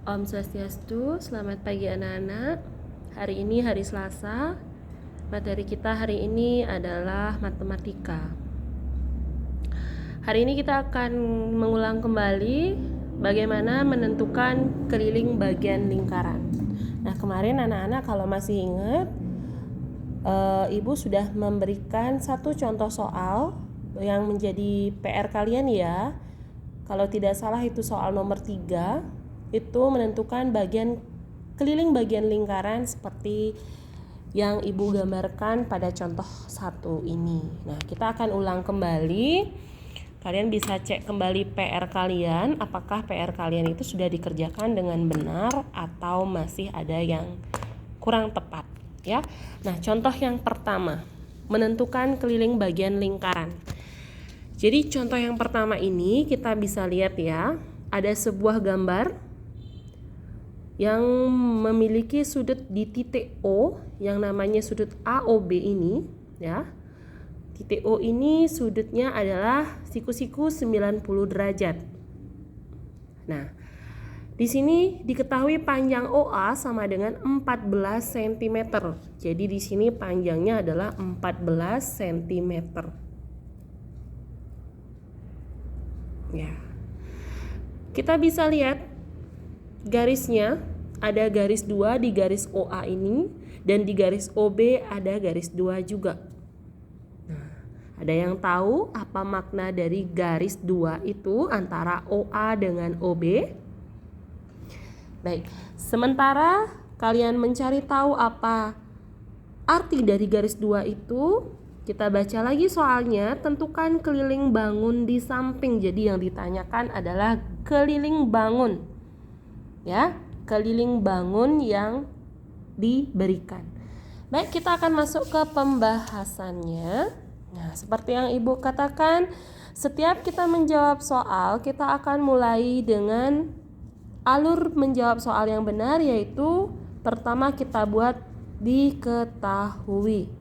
Om Swastiastu, selamat pagi anak-anak. Hari ini hari Selasa. Materi kita hari ini adalah matematika. Hari ini kita akan mengulang kembali bagaimana menentukan keliling bagian lingkaran. Nah, kemarin anak-anak kalau masih ingat, Ibu sudah memberikan satu contoh soal yang menjadi PR kalian ya. Kalau tidak salah itu soal nomor 3. Itu menentukan keliling bagian lingkaran seperti yang Ibu gambarkan pada contoh 1 ini. Nah, kita akan ulang kembali. Kalian bisa cek kembali PR kalian, apakah PR kalian itu sudah dikerjakan dengan benar atau masih ada yang kurang tepat, ya. Nah, contoh yang pertama, menentukan keliling bagian lingkaran. Jadi contoh yang pertama ini kita bisa lihat ya, ada sebuah gambar yang memiliki sudut di titik O yang namanya sudut AOB ini ya. Titik O ini sudutnya adalah siku-siku 90 derajat. Nah, di sini diketahui panjang OA sama dengan 14 cm. Jadi di sini panjangnya adalah 14 cm. Ya. Kita bisa lihat garisnya, ada garis 2 di garis OA ini, dan di garis OB ada garis 2 juga. Nah, ada yang tahu apa makna dari garis 2 itu antara OA dengan OB? Baik, sementara kalian mencari tahu apa arti dari garis 2 itu, kita baca lagi soalnya. Tentukan keliling bangun di samping. Jadi yang ditanyakan adalah keliling bangun, ya, keliling bangun yang diberikan. Baik, kita akan masuk ke pembahasannya. Nah, seperti yang Ibu katakan, setiap kita menjawab soal, kita akan mulai dengan alur menjawab soal yang benar, yaitu pertama kita buat diketahui.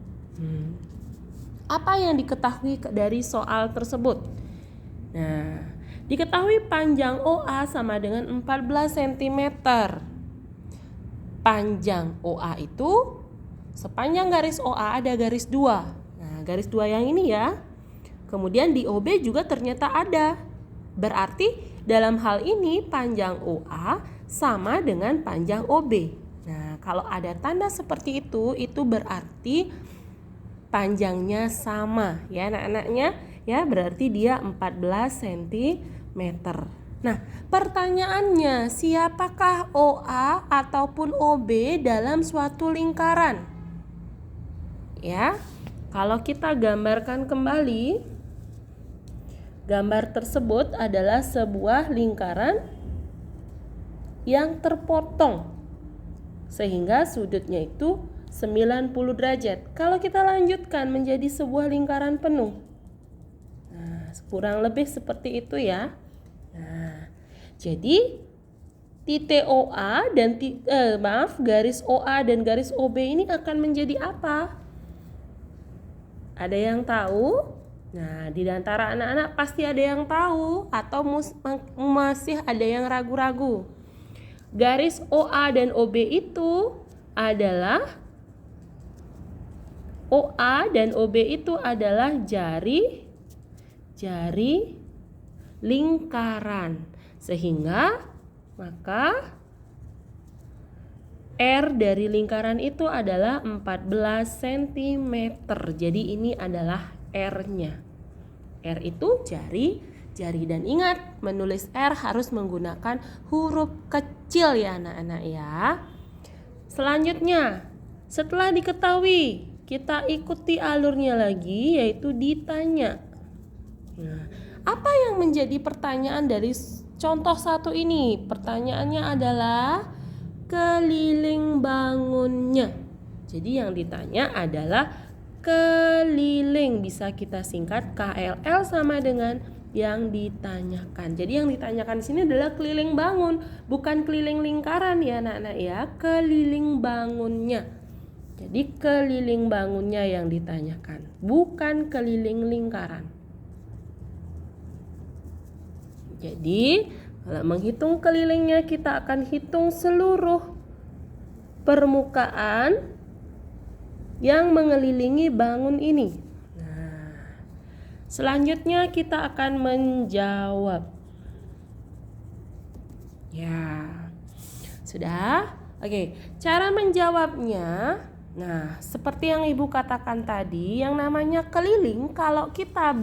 Apa yang diketahui dari soal tersebut? Nah, diketahui panjang OA sama dengan 14 cm. Panjang OA itu sepanjang garis OA ada garis 2. Nah, garis 2 yang ini ya. Kemudian di OB juga ternyata ada. Berarti dalam hal ini panjang OA sama dengan panjang OB. Nah, kalau ada tanda seperti itu berarti panjangnya sama ya anak-anaknya ya, berarti dia 14 cm. Nah, pertanyaannya, siapakah OA ataupun OB dalam suatu lingkaran? Ya, kalau kita gambarkan kembali, gambar tersebut adalah sebuah lingkaran yang terpotong sehingga sudutnya itu 90 derajat. Kalau kita lanjutkan menjadi sebuah lingkaran penuh, nah, kurang lebih seperti itu ya. Nah, jadi titik OA dan garis OA dan garis OB ini akan menjadi apa? Ada yang tahu? Nah, di antara anak-anak pasti ada yang tahu atau masih ada yang ragu-ragu. Garis OA dan OB itu adalah jari lingkaran, sehingga maka R dari lingkaran itu adalah 14 cm. Jadi ini adalah R-nya. R itu jari, dan ingat menulis R harus menggunakan huruf kecil ya anak-anak ya. Selanjutnya, setelah diketahui, kita ikuti alurnya lagi, yaitu ditanya. Nah, apa yang menjadi pertanyaan dari contoh 1 ini? Pertanyaannya adalah keliling bangunnya. Jadi yang ditanya adalah keliling, bisa kita singkat KLL sama dengan yang ditanyakan. Jadi yang ditanyakan di sini adalah keliling bangun, bukan keliling lingkaran ya anak-anak ya, keliling bangunnya. Jadi keliling bangunnya yang ditanyakan, bukan keliling lingkaran. Jadi Kalau menghitung kelilingnya, kita akan hitung seluruh permukaan yang mengelilingi bangun ini. Nah, selanjutnya kita akan menjawab. Ya, sudah? Oke, cara menjawabnya, nah seperti yang Ibu katakan tadi, yang namanya keliling, kalau kita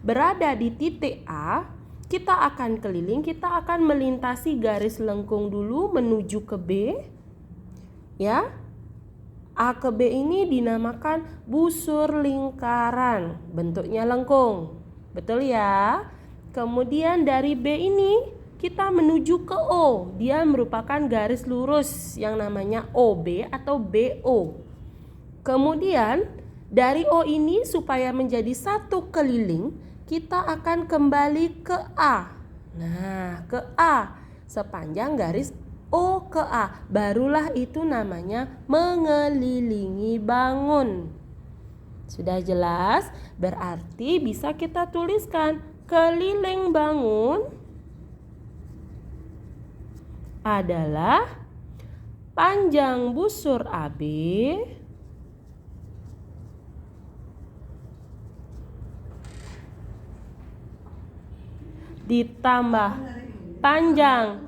berada di titik A, kita akan keliling, kita akan melintasi garis lengkung dulu menuju ke B. Ya, A ke B ini dinamakan busur lingkaran, bentuknya lengkung. Betul ya? Kemudian dari B ini kita menuju ke O. Dia merupakan garis lurus yang namanya OB atau BO. Kemudian dari O ini supaya menjadi satu keliling, kita akan kembali ke A. Nah, ke A sepanjang garis O ke A. Barulah itu namanya mengelilingi bangun. Sudah jelas? Berarti bisa kita tuliskan keliling bangun adalah panjang busur AB ditambah panjang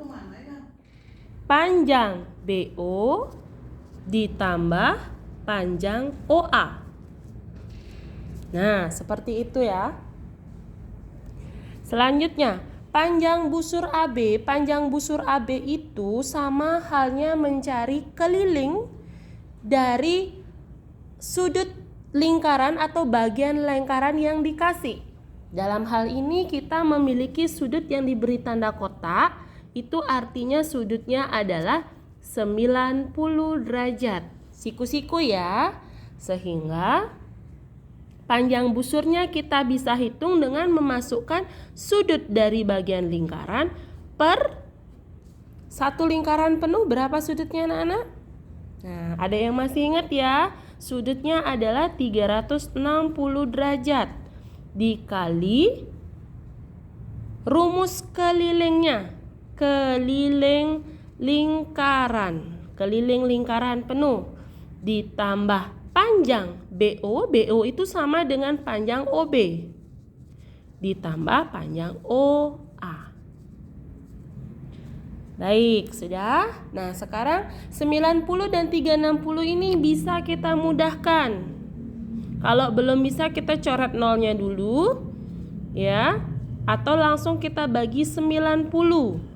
BO ditambah panjang OA. Nah, seperti itu ya. Selanjutnya, panjang busur AB itu sama halnya mencari keliling dari sudut lingkaran atau bagian lingkaran yang dikasih. Dalam hal ini kita memiliki sudut yang diberi tanda kotak, itu artinya sudutnya adalah 90 derajat. Siku-siku ya. Sehingga panjang busurnya kita bisa hitung dengan memasukkan sudut dari bagian lingkaran per satu lingkaran penuh. Berapa sudutnya anak-anak? Nah, ada yang masih ingat ya? Sudutnya adalah 360 derajat dikali rumus kelilingnya. Keliling lingkaran penuh ditambah panjang BO itu sama dengan panjang OB ditambah panjang OA. Baik, sudah. Nah, sekarang 90 dan 360 ini bisa kita mudahkan. Kalau belum bisa kita coret nolnya dulu ya, atau langsung kita bagi 90.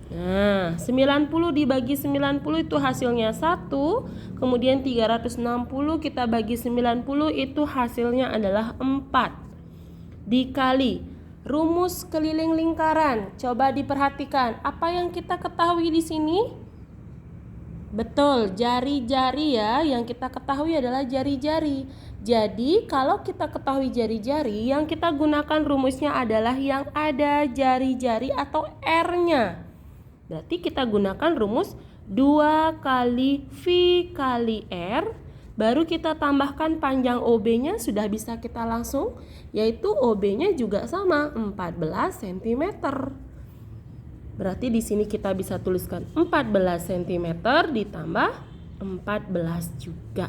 Nah, 90 dibagi 90 itu hasilnya 1. Kemudian 360 kita bagi 90 itu hasilnya adalah 4. Dikali rumus keliling lingkaran. Coba diperhatikan, apa yang kita ketahui di sini? Betul, jari-jari ya. Yang kita ketahui adalah jari-jari. Jadi, kalau kita ketahui jari-jari, yang kita gunakan rumusnya adalah yang ada jari-jari atau R-nya. Berarti kita gunakan rumus 2 kali V kali R, baru kita tambahkan panjang OB-nya, sudah bisa kita langsung, yaitu OB-nya juga sama 14 cm. Berarti di sini kita bisa tuliskan 14 cm ditambah 14 juga.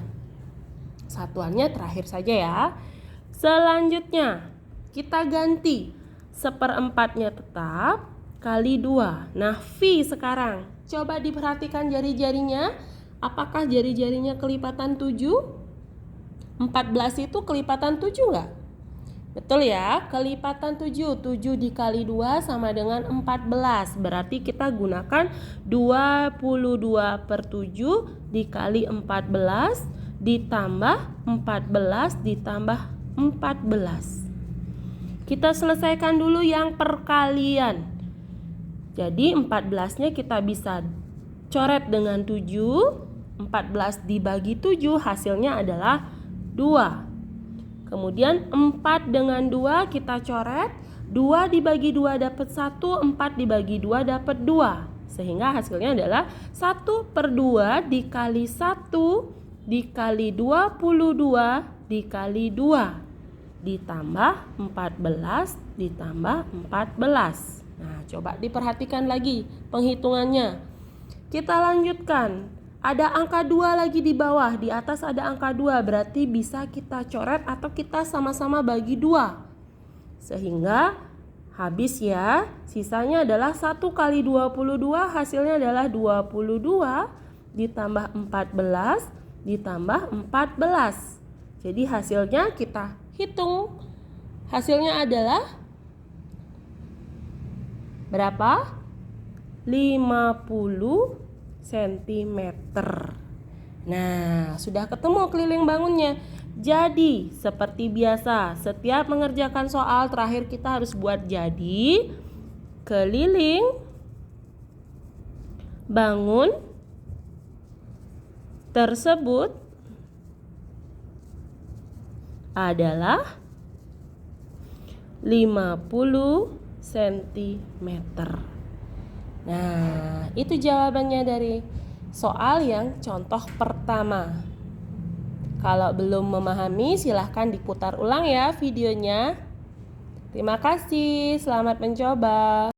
Satuannya terakhir saja ya. Selanjutnya kita ganti 1/4-nya tetap kali 2. Nah, V sekarang. Coba diperhatikan jari-jarinya. Apakah jari-jarinya kelipatan 7? 14 itu kelipatan 7 enggak? Betul ya, kelipatan 7. 7 dikali 2 sama dengan 14. Berarti kita gunakan 22/7 dikali 14 ditambah 14 ditambah 14. Kita selesaikan dulu yang perkalian. Jadi 14-nya kita bisa coret dengan 7. 14 dibagi 7 hasilnya adalah 2. Kemudian 4 dengan 2 kita coret. 2 dibagi 2 dapat 1. 4 dibagi 2 dapat 2. Sehingga hasilnya adalah 1/2 dikali 1 dikali 22 dikali 2 ditambah 14 ditambah 14. Nah, coba diperhatikan lagi penghitungannya. Kita lanjutkan. Ada angka 2 lagi di bawah, di atas ada angka 2, berarti bisa kita coret atau kita sama-sama bagi 2. Sehingga habis ya, sisanya adalah 1 kali 22, hasilnya adalah 22 ditambah 14 ditambah 14. Jadi hasilnya kita hitung. Hasilnya adalah berapa? 50 cm. Nah, sudah ketemu keliling bangunnya. Jadi, seperti biasa, setiap mengerjakan soal terakhir kita harus buat jadi keliling bangun tersebut adalah 50 cm. Nah, itu jawabannya dari soal yang contoh pertama. Kalau belum memahami, silahkan diputar ulang ya videonya. Terima kasih, selamat mencoba.